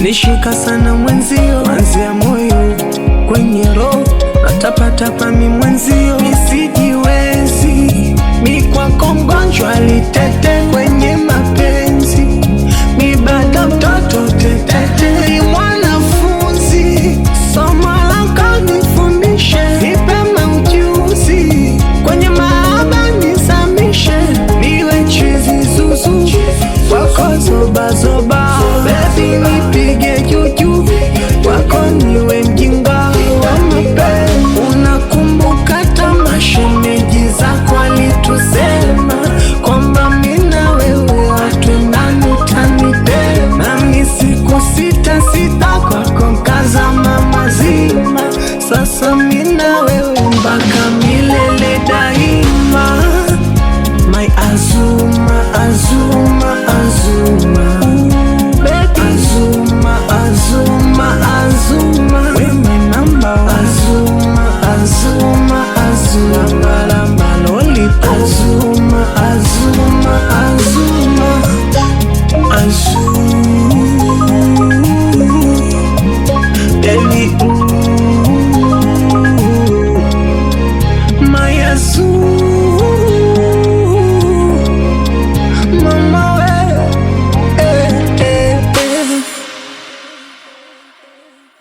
Menishika sana mwenzio, manzia moyo kwenye roho, natapatapa mi mwenzio, misijiwezi mi kwako mgonjwa litete, kwenye mapenzi mi bado mtoto tetete, ni mwanafunzi somo lako nifundishe, nipeme ujuzi kwenye mahaba nisamishe, niwe chizi zuzu kwako zoba zoba.